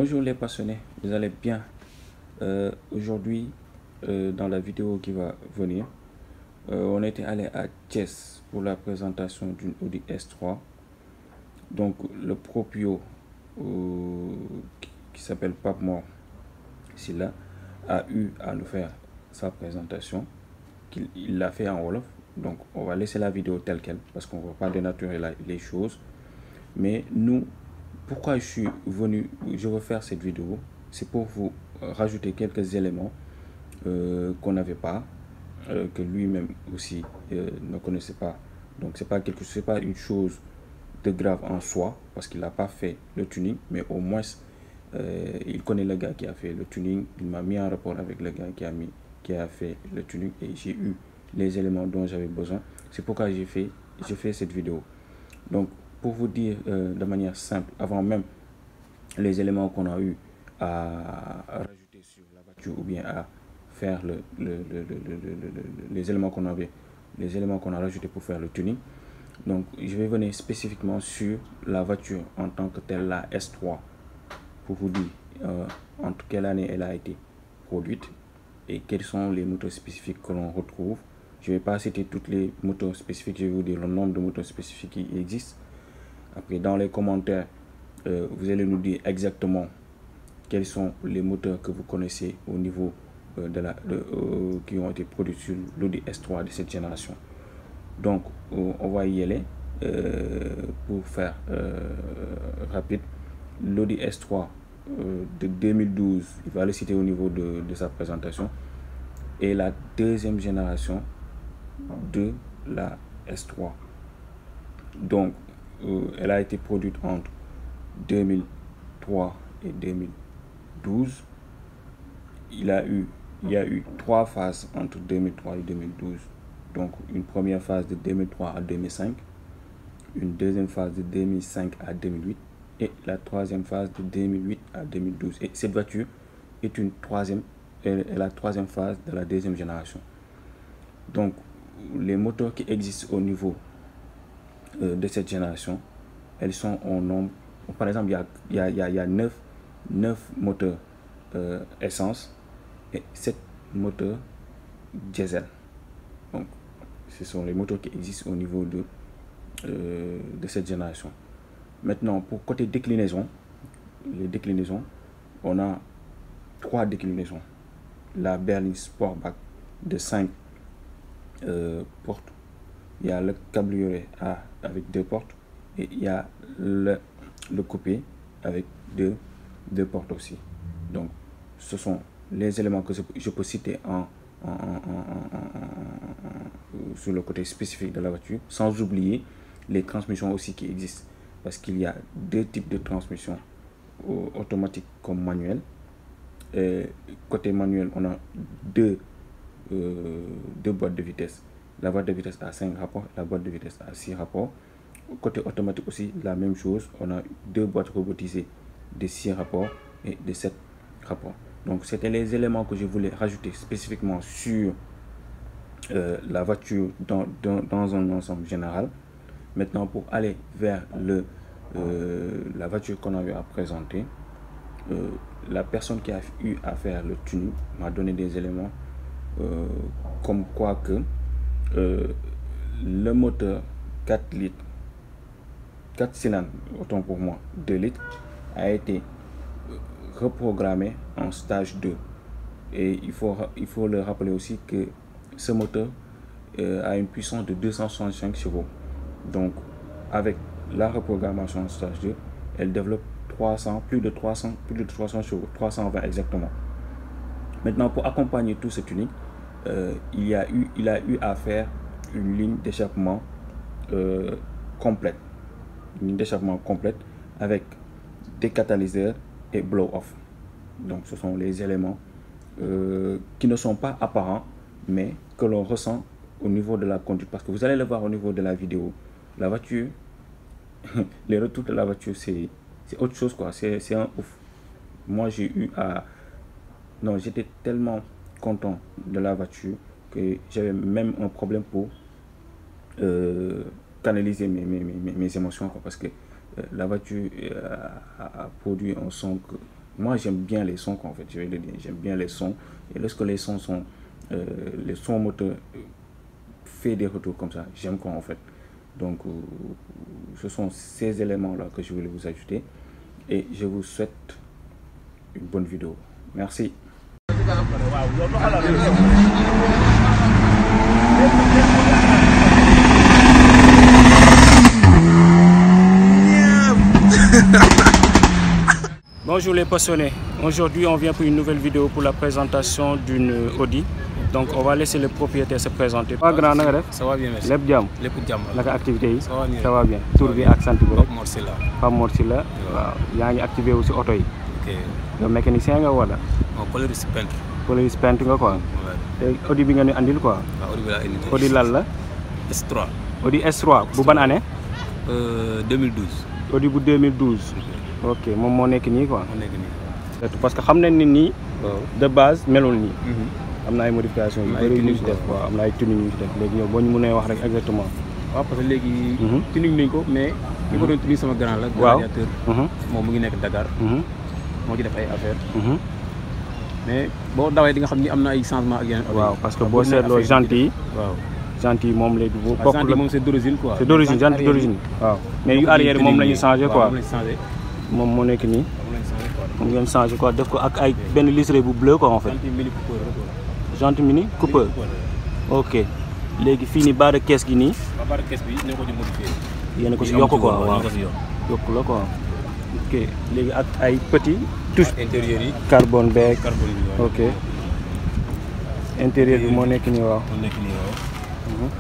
Bonjour les passionnés, vous allez bien? Aujourd'hui, dans la vidéo qui va venir, on était allé à Thiès pour la présentation d'une Audi S3. Donc le proprio qui s'appelle Pape Mor Silla a eu à nous faire sa présentation, qu'il l'a fait en Wolof. Donc on va laisser la vidéo telle qu'elle parce qu'on ne va pas dénaturer les choses. Mais nous, pourquoi je veux faire cette vidéo, c'est pour vous rajouter quelques éléments qu'on n'avait pas, que lui-même aussi ne connaissait pas. Donc c'est pas une chose de grave en soi, parce qu'il n'a pas fait le tuning, mais au moins il connaît le gars qui a fait le tuning. Il m'a mis en rapport avec le gars qui a fait le tuning, et j'ai eu les éléments dont j'avais besoin. C'est pourquoi j'ai fait cette vidéo. Donc, pour vous dire de manière simple, avant même les éléments qu'on a eu à rajouter sur la voiture, ou bien à faire les éléments qu'on a rajoutés pour faire le tuning. Donc, je vais venir spécifiquement sur la voiture en tant que telle, la S3, pour vous dire entre quelle année elle a été produite et quels sont les moteurs spécifiques que l'on retrouve. Je ne vais pas citer toutes les moteurs spécifiques, je vais vous dire le nombre de moteurs spécifiques qui existent. Après, dans les commentaires, vous allez nous dire exactement quels sont les moteurs que vous connaissez au niveau qui ont été produits sur l'Audi S3 de cette génération. Donc, on va y aller pour faire rapide. L'Audi S3 de 2012, il va le citer au niveau de sa présentation, et la deuxième génération de la S3. Donc, elle a été produite entre 2003 et 2012. Il y a eu 3 phases entre 2003 et 2012. Donc, une première phase de 2003 à 2005, une deuxième phase de 2005 à 2008 et la troisième phase de 2008 à 2012. Et cette voiture est la troisième phase de la deuxième génération. Donc, les moteurs qui existent au niveau de cette génération, elles sont en nombre. Par exemple, il y a 9 moteurs essence et 7 moteurs diesel. Donc, ce sont les moteurs qui existent au niveau de cette génération. Maintenant, pour côté déclinaison, les déclinaisons, on a 3 déclinaisons. La berline Sportback de 5 portes. Il y a le cabriolet A avec 2 portes. Et il y a le coupé avec deux portes aussi. Donc, ce sont les éléments que je peux citer sur le côté spécifique de la voiture, sans oublier les transmissions aussi qui existent, parce qu'il y a 2 types de transmissions, automatique comme manuel. Côté manuel, on a deux boîtes de vitesse. La boîte de vitesse a 5 rapports, la boîte de vitesse a 6 rapports. Côté automatique aussi, la même chose. On a 2 boîtes robotisées de 6 rapports et de 7 rapports. Donc, c'était les éléments que je voulais rajouter spécifiquement sur la voiture dans un ensemble général. Maintenant, pour aller vers la voiture qu'on avait à présenter, la personne qui a eu à faire le tuning m'a donné des éléments comme quoi que le moteur 4 litres 4 cylindres, autant pour moi 2 litres, a été reprogrammé en stage 2. Et il faut le rappeler aussi que ce moteur a une puissance de 265 chevaux. Donc, avec la reprogrammation en stage 2, elle développe plus de 300 chevaux, 320 exactement. Maintenant, pour accompagner tout ce tuning, il a eu à faire une ligne d'échappement complète. Une ligne d'échappement complète avec des catalyseurs et blow-off. Donc, ce sont les éléments qui ne sont pas apparents, mais que l'on ressent au niveau de la conduite. Parce que vous allez le voir au niveau de la vidéo. La voiture, les retours de la voiture, c'est autre chose, quoi. C'est un ouf. Moi, j'étais tellement content de la voiture que j'avais même un problème pour canaliser mes émotions, quoi, parce que la voiture a produit un son que moi j'aime bien les sons quoi, en fait, je vais le dire, j'aime bien les sons, et lorsque les sons sont les sons moteurs fait des retours comme ça, j'aime quoi en fait. Donc ce sont ces éléments là que je voulais vous ajouter, et je vous souhaite une bonne vidéo. Merci. Bonjour les passionnés, aujourd'hui on vient pour une nouvelle vidéo pour la présentation d'une Audi. Donc on va laisser le propriétaire se présenter. Ça va bien, merci. Lépp jàmm. Lépp jàmm. Naka activité yi? Ça va bien. Tour bi ak sant bi rek. Pape Mor Sylla. Pape Mor Sylla. Waaw yaa ngi activé wu si oto yi. Ok. Yow mécanicien nga wala? Non, coloriste peintre. Coloriste peintre nga quoi. Ouais. Te Audi bi nga ñu andil quoi. Waaw, Audi bi laa indi. Audi lan la? S3. Audi S3 bu ban année? 2012. Audi bu 2012. Ok moom moo nekk nii quoi. Moo nekk nii. Parce que xam nañ ni nii. Waaw. De base melul nii. am na ay modifications yu bëri yu ñu def waaw am na ay tuning yu ñu def léegi ñëw boo ñu mënee wax rek exactement. waaw parce que léegi. tuning nañ ko mais. ki ko doon tuning sama grand la. waaw gladiateur. moom mu ngi nekk Dakar. moo ci def ay affaire mais boo dawee di nga xam ni am na ay changement ak yeneen. waaw parce que boo seetloo jantes yi. waaw jantes yi moom léegi bu bokk la moom c'est d'origine quoi. c'est d'origine jantes d'origine. waaw mais yu arrière moom la ñu changé quoi. moom la ñu changé. moom moo nekk nii. moom la ñu changé quoi. moom ngeen changé quoi def ko ak ay benn liseré bu bleu quoi en fait. Jantes mini Cooper. Ok léegi fii nii barre de caisse gi nii. barre de caisse bi ñoo ko ci modifié. yéen a ko si yokk quoi waaw yokk la quoi. ok léegi ak ay petit touche intérieur yi. carbone beeg. carbone bi waaw. ok intérieur bi moo nekk nii waaw. moo nekk nii waaw.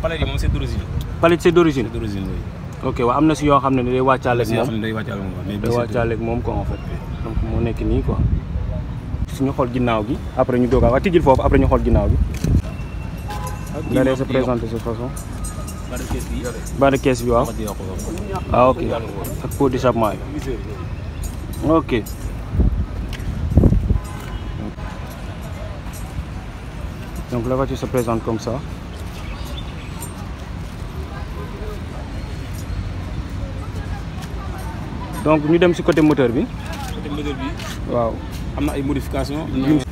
palette yi moom c'est d'origine. palette c'est d'origine. c'est d'origine oui. ok waaw am na si yoo xam ne day wàccaaleeg moom. day wàccaaleeg moom mais day wàccaaleeg moom quoi en fait. donc moo nekk nii quoi. suñu xool ginnaaw gi après ñu doog a wax tijjil foofu après ñu xool ginnaaw gi. nga dee se présenter de cette façon. barre de caisse bi waaw. ah ok ak pot d'échappement yi. ok. donc la voiture se présente comme ça. donc ñu dem ci côté moteur bi. côté moteur bi. waaw. am na ay modifications.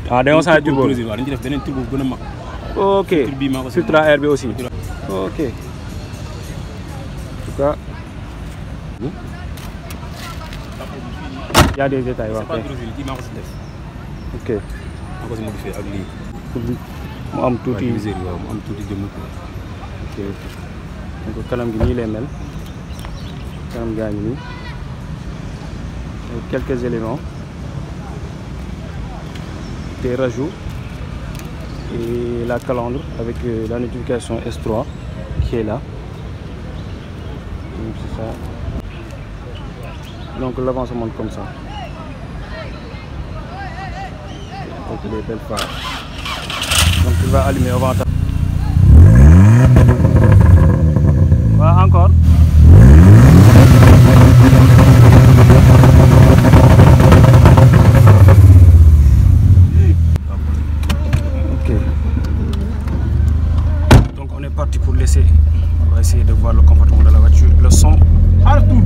ah dañoo changé turbo waaw dañu ci def beneen turbo bu gën a mag. ok Sutra Air bi aussi. ok en tout cas. y a des détails waaw. c'est pas d'origine kii maa ko si def. ok. maa ko si modifié ak lii. mu am tuuti waaw mu am tuuti jëmm ko. ok donc kanam gi nii lay mel. kanam gaa ngi nii. quelques éléments. des rajouts et la calandre avec la notification S3 qui est là. Donc c'est ça. Donc l'avant se monte comme ça. Donc les belles phares. Donc il va allumer avant. Voilà encore. Pour l'essai, on va essayer de voir le comportement de la voiture, le son partout.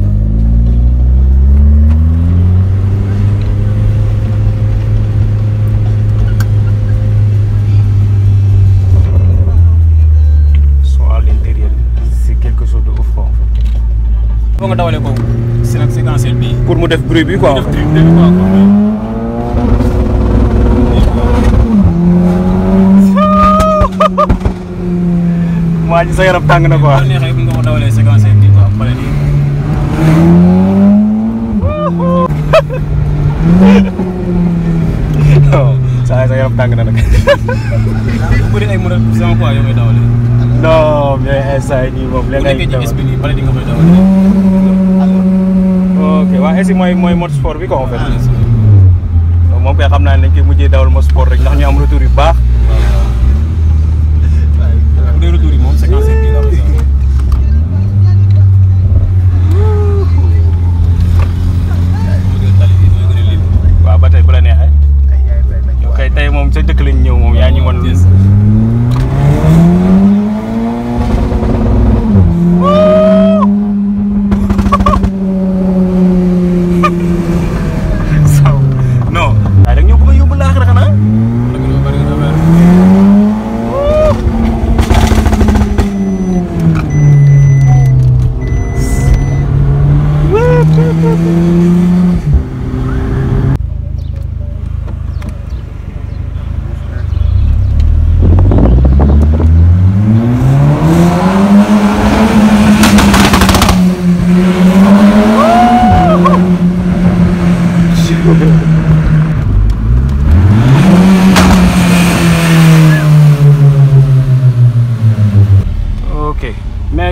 Son à l'intérieur, c'est quelque chose de ouf quoi en fait. Faut nga dawale ko séquentiel bi pour mu def bruit bi quoi. maa ngi sa yaram tàng na quoi. bu neexee nga ko dawalee séquence bi quoi pare nii. sa yaram tàng na nag. bu bëri ay modèles sama quoi yoo koy dawalee. non mais instant yii moom léegi bu nekkee ci bi nii pare di nga koy dawalee. ok waaw est-ce que mooy mode sport bi quoi en fait. moom kay xam naa ne dañ koy mujjee dawal mode sport rek ndax ñu am retour yu baax. bu dee retour yi moom séquence bi la koy dawalee. waaw ba tey bu la neexee. yow kay tey moom sa dëkk lañ ñëw moom yaa ñu wan.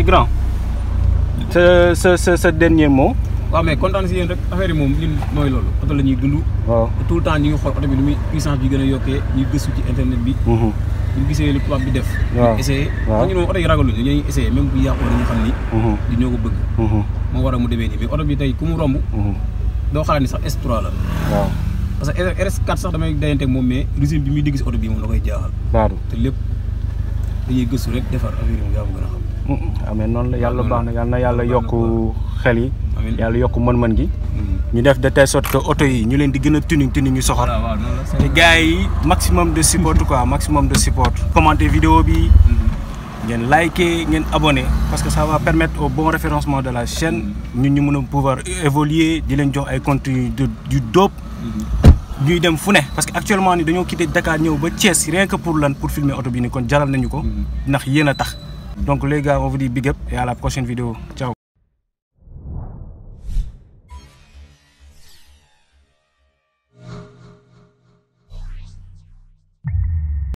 mais grand ce dernier mot. waaw mais kontaan si yéen rek affaire yi moom ñun mooy loolu oto la ñuy dund. waaw tout le temps ñu ngi xool oto bi nu muy puissance bi gën a yokkee ñu gëstu ci internet bi. bu ñu gisee lu tubaab bi def. waaw ñu essayé. waaw ñun moom oto yi ragaluñu dañuy essayé même bu yàqoo dañu xam ni. di ñoo ko bëgg. moo waral mu demee nii mais oto bi tey ku mu romb. doo xalaat ni sax S3 la. waaw parce que RS4 sax damay dayanteeg moom mais régime bi muy dégg si oto bi moom da koy jaaxal. waaw te lépp dañuy gëstu rek defar affaire yi moom yaa ma gën a xam. amee noonu la yàlla baax na yàlla na yàlla yokk xel yi. amiin yàlla yokk mën-mën gi. ñu def de telle sorte que oto yi ñu leen di gën a tuning ñu soxor. waaw noonu la te gars yi maximum de support quoi maximum de support. commenter vidéo bi. ngeen liker ngeen abonné parce que ça va permettre au bon référencement de la chaîne. ñun ñu mën a pouvoir évoluer di leen jox ay contenu du dope. ñuy dem fu ne parce que actuellement ni dañoo quitté Dakar ñëw ba Thiès rien que pour lan pour filmer oto bi ni kon jaral nañu ko. ndax yéen a tax. donc les gars on vous dit big up et à la prochaine vidéo ciao.